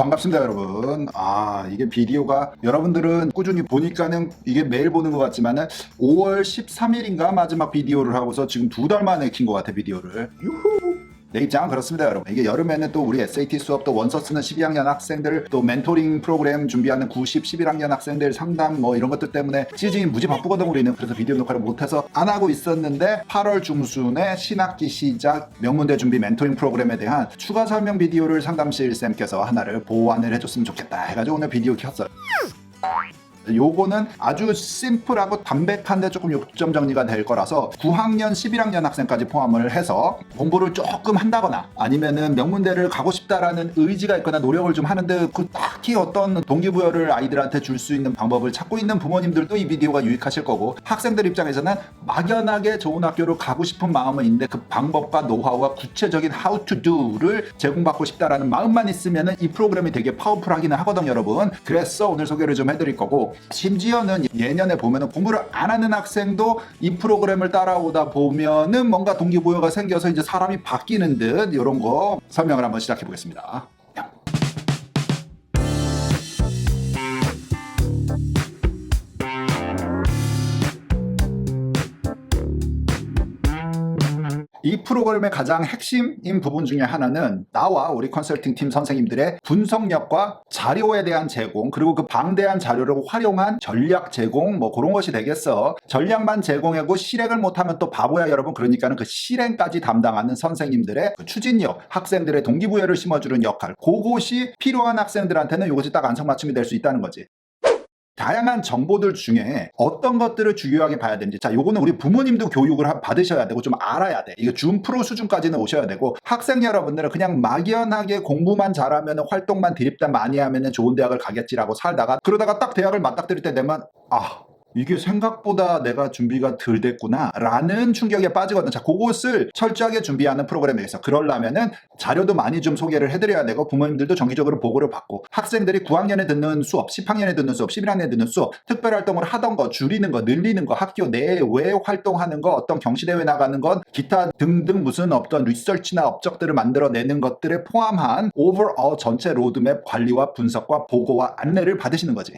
반갑습니다, 여러분. 이게 비디오가 여러분들은 꾸준히 보니까는 이게 매일 보는 것 같지만은 5월 13일인가 마지막 비디오를 하고서 지금 2달 만에 킨 것 같아, 비디오를. 유후! 내 입장은 그렇습니다, 여러분. 이게 여름에는 또 우리 SAT 수업, 또 원서 쓰는 12학년 학생들, 또 멘토링 프로그램 준비하는 90, 11학년 학생들 상담 뭐 이런 것들 때문에 시즌이 무지 바쁘거든, 우리는. 그래서 비디오 녹화를 못해서 안 하고 있었는데 8월 중순에 신학기 시작 명문대 준비 멘토링 프로그램에 대한 추가 설명 비디오를 상담실 쌤께서 하나를 보완을 해줬으면 좋겠다 해가지고 오늘 비디오 켰어요. 요거는 아주 심플하고 담백한데 조금 요점 정리가 될 거라서 9학년, 11학년 학생까지 포함을 해서 공부를 조금 한다거나 아니면은 명문대를 가고 싶다라는 의지가 있거나 노력을 좀 하는데 그 딱히 어떤 동기부여를 아이들한테 줄 수 있는 방법을 찾고 있는 부모님들도 이 비디오가 유익하실 거고, 학생들 입장에서는 막연하게 좋은 학교로 가고 싶은 마음은 있는데 그 방법과 노하우와 구체적인 how to do를 제공받고 싶다라는 마음만 있으면은 이 프로그램이 되게 파워풀하기는 하거든요, 여러분. 그래서 오늘 소개를 좀 해드릴 거고, 심지어는 예년에 보면은 공부를 안 하는 학생도 이 프로그램을 따라오다 보면은 뭔가 동기부여가 생겨서 이제 사람이 바뀌는 듯, 이런 거 설명을 한번 시작해 보겠습니다. 이 프로그램의 가장 핵심인 부분 중에 하나는 나와 우리 컨설팅 팀 선생님들의 분석력과 자료에 대한 제공, 그리고 그 방대한 자료를 활용한 전략 제공, 뭐 그런 것이 되겠어. 전략만 제공하고 실행을 못하면 또 바보야, 여러분. 그러니까는 그 실행까지 담당하는 선생님들의 그 추진력, 학생들의 동기부여를 심어주는 역할, 그것이 필요한 학생들한테는 이것이 딱 안성맞춤이 될 수 있다는 거지. 다양한 정보들 중에 어떤 것들을 중요하게 봐야 되는지, 자, 요거는 우리 부모님도 교육을 받으셔야 되고 좀 알아야 돼. 이거 준 프로 수준까지는 오셔야 되고, 학생 여러분들은 그냥 막연하게 공부만 잘하면, 활동만 드립다 많이 하면 좋은 대학을 가겠지라고 살다가, 그러다가 딱 대학을 맞닥뜨릴 때 되면 이게 생각보다 내가 준비가 덜 됐구나 라는 충격에 빠지거든. 자, 그것을 철저하게 준비하는 프로그램에서 그러려면은 자료도 많이 좀 소개를 해드려야 되고, 부모님들도 정기적으로 보고를 받고, 학생들이 9학년에 듣는 수업, 10학년에 듣는 수업, 11학년에 듣는 수업, 특별활동을 하던 거, 줄이는 거, 늘리는 거, 학교 내외 활동하는 거, 어떤 경시대회 나가는 것, 기타 등등 무슨 어떤 리서치나 업적들을 만들어내는 것들에 포함한 오버all 전체 로드맵 관리와 분석과 보고와 안내를 받으시는 거지.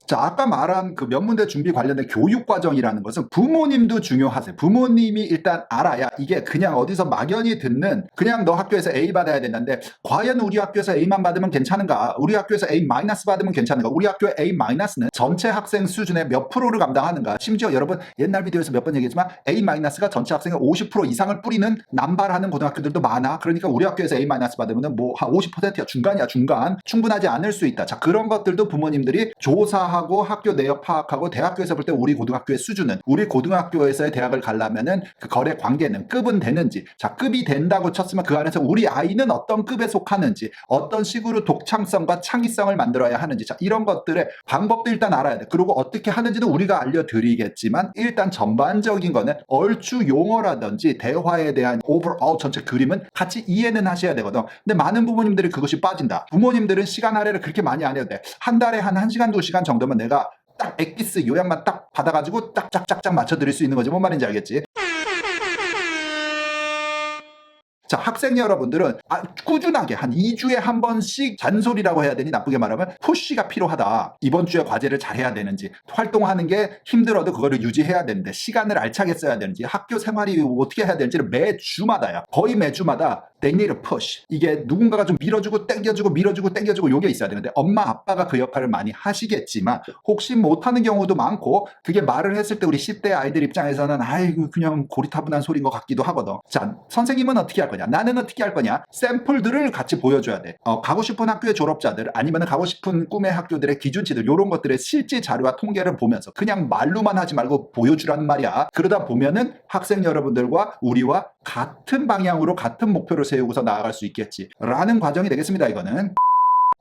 자, 아까 말한 그 명문대 준비 관련된 교육 과정이라는 것은 부모님도 중요하세요. 부모님이 일단 알아야, 이게 그냥 어디서 막연히 듣는, 그냥 너 학교에서 A 받아야 된다는데 과연 우리 학교에서 A만 받으면 괜찮은가? 우리 학교에서 A- 받으면 괜찮은가? 우리 학교의 A-는 전체 학생 수준의 몇 프로를 감당하는가? 심지어 여러분, 옛날 비디오에서 몇 번 얘기했지만 A-가 전체 학생의 50% 이상을 뿌리는 남발하는 고등학교들도 많아. 그러니까 우리 학교에서 A- 받으면 뭐 한 50%야. 중간이야, 중간. 충분하지 않을 수 있다. 자, 그런 것들도 부모님들이 조사하고 학교 내역 파악하고, 대학교에서 볼 때 우리 고등학교의 수준은, 우리 고등학교에서의 대학을 가려면은 그 거래 관계는, 급은 되는지, 자, 급이 된다고 쳤으면 그 안에서 우리 아이는 어떤 급에 속하는지, 어떤 식으로 독창성과 창의성을 만들어야 하는지, 자, 이런 것들의 방법도 일단 알아야 돼. 그리고 어떻게 하는지도 우리가 알려드리겠지만, 일단 전반적인 거는 얼추 용어라든지 대화에 대한 오버all 전체 그림은 같이 이해는 하셔야 되거든. 근데 많은 부모님들이 그것이 빠진다. 부모님들은 시간 할애를 그렇게 많이 안 해도 돼. 한 달에 한 1시간, 2시간 정도면 내가 딱 엑기스 요약만 딱 받아가지고 딱 짝짝짝 맞춰드릴 수 있는 거지. 뭔 말인지 알겠지? 자, 학생 여러분들은 꾸준하게 한 2주에 한 번씩 잔소리라고 해야 되니, 나쁘게 말하면 푸시가 필요하다. 이번 주에 과제를 잘 해야 되는지, 활동하는 게 힘들어도 그거를 유지해야 되는데 시간을 알차게 써야 되는지, 학교 생활이 어떻게 해야 되는지를 매주마다야. 거의 매주마다 they need a push. 이게 누군가가 좀 밀어주고 땡겨주고 밀어주고 땡겨주고 요게 있어야 되는데, 엄마 아빠가 그 역할을 많이 하시겠지만 혹시 못하는 경우도 많고, 그게 말을 했을 때 우리 10대 아이들 입장에서는 아이고 그냥 고리타분한 소리인 것 같기도 하거든. 자, 선생님은 어떻게 할 거냐, 나는 어떻게 할 거냐, 샘플들을 같이 보여줘야 돼. 가고 싶은 학교의 졸업자들, 아니면 가고 싶은 꿈의 학교들의 기준치들, 이런 것들의 실제 자료와 통계를 보면서 그냥 말로만 하지 말고 보여주라는 말이야. 그러다 보면은 학생 여러분들과 우리와 같은 방향으로 같은 목표를 세우고서 나아갈 수 있겠지라는 과정이 되겠습니다, 이거는.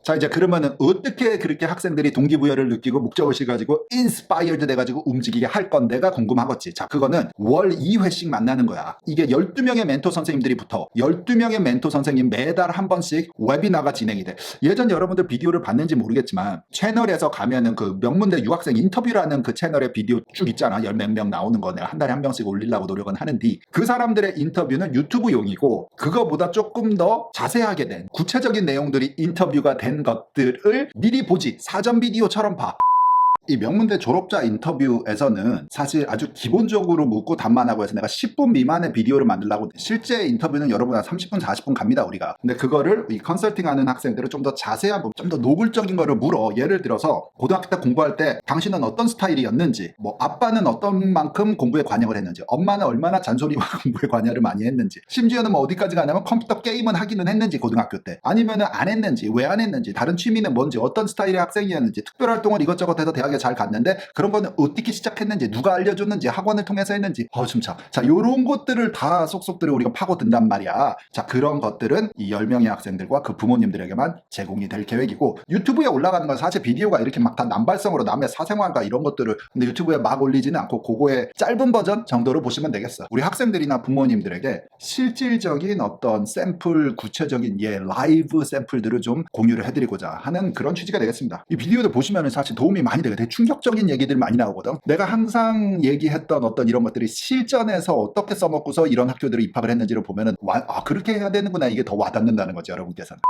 자, 이제 그러면은 어떻게 그렇게 학생들이 동기부여를 느끼고 목적의식을 가지고 인스파이어드 돼가지고 움직이게 할 건데가 궁금하겠지. 자, 그거는 월 2회씩 만나는 거야. 이게 12명의 멘토 선생님들이 붙어. 12명의 멘토 선생님 매달 한 번씩 웨비나가 진행이 돼. 예전 여러분들 비디오를 봤는지 모르겠지만 채널에서 가면은 그 명문대 유학생 인터뷰라는 그 채널의 비디오 쭉 있잖아. 10명 나오는 거 내가 한 달에 한 명씩 올리려고 노력은 하는데, 그 사람들의 인터뷰는 유튜브용이고, 그거보다 조금 더 자세하게 된 구체적인 내용들이 인터뷰가 된 된 것들을 미리 보지, 사전 비디오처럼 봐. 이 명문대 졸업자 인터뷰에서는 사실 아주 기본적으로 묻고 답만 하고 해서 내가 10분 미만의 비디오를 만들려고, 실제 인터뷰는 여러분 한 30분 40분 갑니다 우리가. 근데 그거를 이 컨설팅하는 학생들은 좀 더 자세한 부분, 좀 더 노골적인 거를 물어. 예를 들어서 고등학교 때 공부할 때 당신은 어떤 스타일이었는지, 뭐 아빠는 어떤 만큼 공부에 관여를 했는지, 엄마는 얼마나 잔소리와 공부에 관여를 많이 했는지, 심지어는 뭐 어디까지 가냐면 컴퓨터 게임은 하기는 했는지 고등학교 때, 아니면은 안 했는지, 왜 안 했는지, 다른 취미는 뭔지, 어떤 스타일의 학생이었는지, 특별활동을 이것저것 해서 대학에 잘 갔는데 그런 거는 어떻게 시작했는지, 누가 알려줬는지, 학원을 통해서 했는지, 춤차. 자, 요런 것들을 다 속속들이 우리가 파고든단 말이야. 자, 그런 것들은 이 10명의 학생들과 그 부모님들에게만 제공이 될 계획이고, 유튜브에 올라가는 건 사실 비디오가 이렇게 막 다 남발성으로 남의 사생활과 이런 것들을 근데 유튜브에 막 올리지는 않고 그거의 짧은 버전 정도로 보시면 되겠어. 우리 학생들이나 부모님들에게 실질적인 어떤 샘플, 구체적인 라이브 샘플들을 좀 공유를 해드리고자 하는 그런 취지가 되겠습니다. 이 비디오들 보시면 사실 도움이 많이 되게 되게 충격적인 얘기들이 많이 나오거든. 내가 항상 얘기했던 어떤 이런 것들이 실전에서 어떻게 써먹고서 이런 학교들을 입학을 했는지를 보면은 그렇게 해야 되는구나, 이게 더 와닿는다는 거죠, 여러분께서는.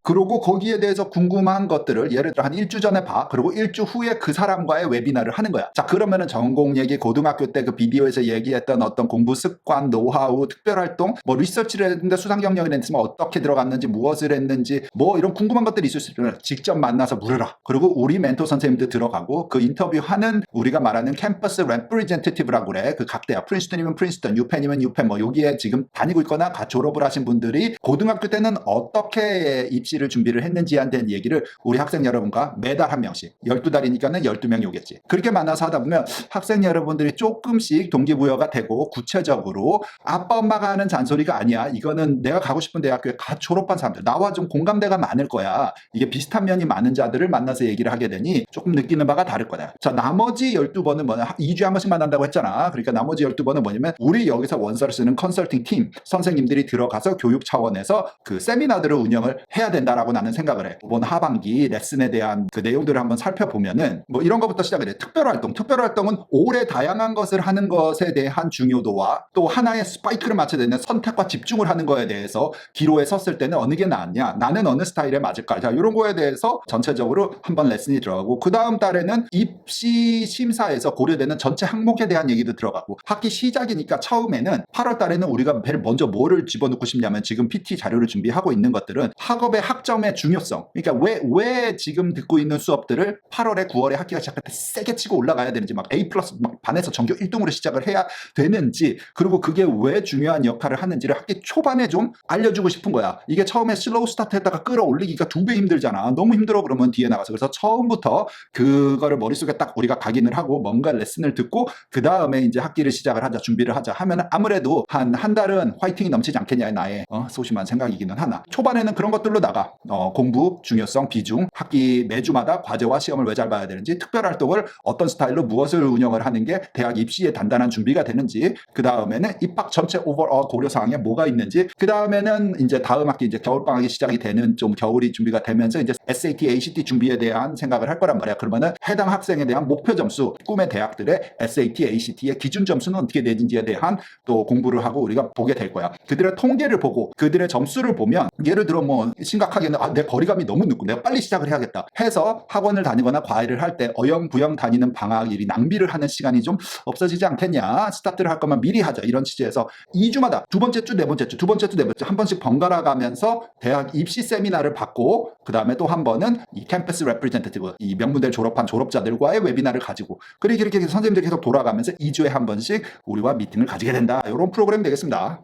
그리고 거기에 대해서 궁금한 것들을 예를 들어 한 1주 전에 봐. 그리고 1주 후에 그 사람과의 웨비나를 하는 거야. 자, 그러면은 전공 얘기, 고등학교 때 그 비디오에서 얘기했던 어떤 공부 습관, 노하우, 특별활동, 뭐 리서치를 했는데 수상 경력을 했으면 어떻게 들어갔는지, 무엇을 했는지, 뭐 이런 궁금한 것들이 있을 수 있으면 직접 만나서 물어라. 그리고 우리 멘토 선생님들 들어가고 그 인터뷰하는 우리가 말하는 캠퍼스 레프리젠테티브라고 그래. 그 각 대학, 프린스턴이면 프린스턴, 유펜이면 유펜, 뭐 여기에 지금 다니고 있거나 졸업을 하신 분들이 고등학교 때는 어떻게 입시 를 준비를 했는지에 대한 얘기를 우리 학생 여러분과 매달 한 명씩, 12달이니까는 12명이 오겠지. 그렇게 만나서 하다 보면 학생 여러분들이 조금씩 동기부여가 되고, 구체적으로 아빠 엄마가 하는 잔소리가 아니야, 이거는 내가 가고 싶은 대학교에 졸업한 사람들, 나와 좀 공감대가 많을 거야, 이게 비슷한 면이 많은 자들을 만나서 얘기를 하게 되니 조금 느끼는 바가 다를 거다. 자, 나머지 12번은 뭐냐, 2주에 한 번씩 만난다고 했잖아. 그러니까 나머지 12번은 뭐냐면 우리 여기서 원서를 쓰는 컨설팅 팀 선생님들이 들어가서 교육 차원에서 그 세미나들을 운영을 해야 된다라고 나는 생각을 해. 이번 하반기 레슨에 대한 그 내용들을 한번 살펴보면은 뭐 이런 것부터 시작을 해. 특별활동은 오래 다양한 것을 하는 것에 대한 중요도와 또 하나의 스파이크를 맞춰야 되는 선택과 집중을 하는 거에 대해서 기로에 섰을 때는 어느 게 낫냐, 나는 어느 스타일에 맞을까, 자, 이런 거에 대해서 전체적으로 한번 레슨이 들어가고, 그 다음 달에는 입시 심사에서 고려되는 전체 항목에 대한 얘기도 들어가고, 학기 시작이니까 처음에는 8월 달에는 우리가 제일 먼저 뭐를 집어넣고 싶냐면, 지금 PT 자료를 준비하고 있는 것들은 학업의 학점의 중요성, 그러니까 왜 지금 듣고 있는 수업들을 8월에 9월에 학기가 시작할 때 세게 치고 올라가야 되는지, 막 A+ 막 반에서 전교 1등으로 시작을 해야 되는지, 그리고 그게 왜 중요한 역할을 하는지를 학기 초반에 좀 알려주고 싶은 거야. 이게 처음에 슬로우 스타트 했다가 끌어올리기가 2배 힘들잖아. 너무 힘들어 그러면 뒤에 나가서. 그래서 처음부터 그거를 머릿속에 딱 우리가 각인을 하고 뭔가 레슨을 듣고 그 다음에 이제 학기를 시작을 하자, 준비를 하자 하면 아무래도 한 달은 화이팅이 넘치지 않겠냐, 나의 소심한 생각이기는 하나. 초반에는 그런 것들로 나가. 공부, 중요성, 비중, 학기 매주마다 과제와 시험을 왜 잘 봐야 되는지, 특별활동을 어떤 스타일로 무엇을 운영을 하는 게 대학 입시에 단단한 준비가 되는지, 그 다음에는 입학 전체 오버all 고려사항에 뭐가 있는지, 그 다음에는 이제 다음 학기 이제 겨울방학이 시작이 되는, 좀 겨울이 준비가 되면서 이제 SAT, ACT 준비에 대한 생각을 할 거란 말이야. 그러면은 해당 학생에 대한 목표 점수, 꿈의 대학들의 SAT, ACT의 기준 점수는 어떻게 되는지에 대한 또 공부를 하고 우리가 보게 될 거야. 그들의 통계를 보고 그들의 점수를 보면, 예를 들어 뭐 심각하게는 내 거리감이 너무 늦고 내가 빨리 시작을 해야겠다 해서 학원을 다니거나 과외를 할 때 어영부영 다니는 방학일이 낭비를 하는 시간이 좀 없어지지 않겠냐, 스타트를 할 거면 미리 하자, 이런 취지에서 2주마다 두 번째 주, 네 번째 주, 두 번째 주, 네 번째 주 한 번씩 번갈아 가면서 대학 입시 세미나를 받고, 그 다음에 또 한 번은 이 캠퍼스 레프리젠테티브, 이 명문대를 졸업한 졸업자들과의 웨비나를 가지고, 그렇게 선생님들이 계속 돌아가면서 2주에 한 번씩 우리와 미팅을 가지게 된다, 이런 프로그램이 되겠습니다.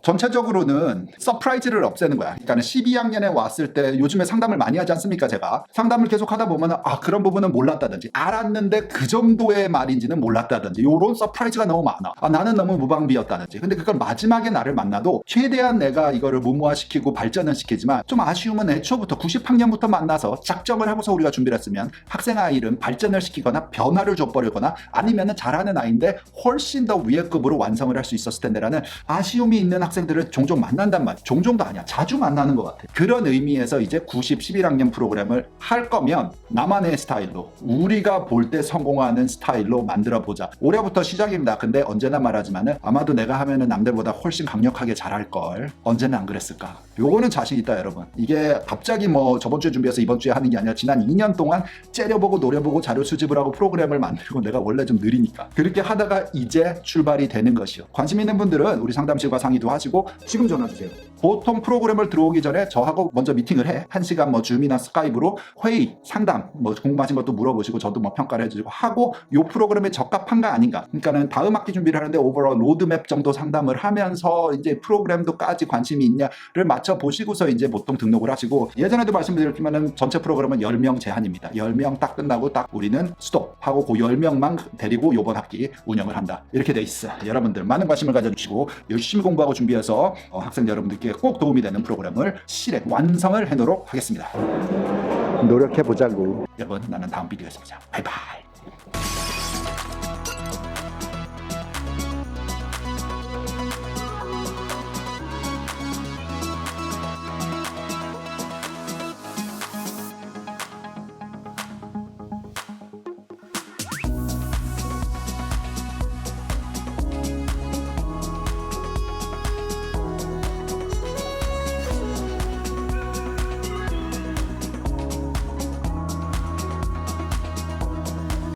전체적으로는 서프라이즈를 없애는 거야. 그러니까 12학년에 왔을 때 요즘에 상담을 많이 하지 않습니까? 제가 상담을 계속 하다 보면 그런 부분은 몰랐다든지, 알았는데 그 정도의 말인지는 몰랐다든지, 이런 서프라이즈가 너무 많아. 나는 너무 무방비였다든지. 근데 그걸 마지막에 나를 만나도 최대한 내가 이거를 무모화시키고 발전을 시키지만, 좀 아쉬움은 애초부터 90학년부터 만나서 작정을 하고서 우리가 준비를 했으면 학생 아이는 발전을 시키거나 변화를 줘버리거나, 아니면은 잘하는 아이인데 훨씬 더 위의 급으로 완성을 할 수 있었을 텐데라는 아쉬움이 있는 학생들을 종종 만난단 말이야. 종종도 아니야. 자주 만나는 것 같아. 그런 의미에서 이제 90, 11학년 프로그램을 할 거면 나만의 스타일로, 우리가 볼 때 성공하는 스타일로 만들어 보자. 올해부터 시작입니다. 근데 언제나 말하지만은 아마도 내가 하면은 남들보다 훨씬 강력하게 잘할 걸. 언제는 안 그랬을까? 요거는 자신 있다, 여러분. 이게 갑자기 뭐 저번 주에 준비해서 이번 주에 하는 게 아니라 지난 2년 동안 째려보고 노려보고 자료 수집을 하고 프로그램을 만들고, 내가 원래 좀 느리니까 그렇게 하다가 이제 출발이 되는 것이요. 관심 있는 분들은 우리 상담실과 상의도 하시고 지금 전화 주세요. 보통 프로그램을 들어오기 전에 저하고 먼저 미팅을 해. 1시간 뭐 줌이나 스카이프로 회의, 상담, 뭐 궁금하신 것도 물어보시고 저도 뭐 평가를 해주고 하고, 요 프로그램에 적합한가 아닌가. 그러니까는 다음 학기 준비를 하는데 오버all 로드맵 정도 상담을 하면서 이제 프로그램도까지 관심이 있냐를 맞춰 보시고서 이제 보통 등록을 하시고, 예전에도 말씀드렸지만은 전체 프로그램은 10명 제한입니다. 10명 딱 끝나고 딱 우리는 스톱하고 그 10명만 데리고 요번 학기 운영을 한다. 이렇게 돼 있어. 여러분들 많은 관심을 가져주시고 열심히 공부하고 준비해서 학생 여러분들께 꼭 도움이 되는 프로그램을 실행 완성을 해놓도록 하겠습니다. 노력해보자고. 여러분, 나는 다음 비디오에서 보자. 바이바이.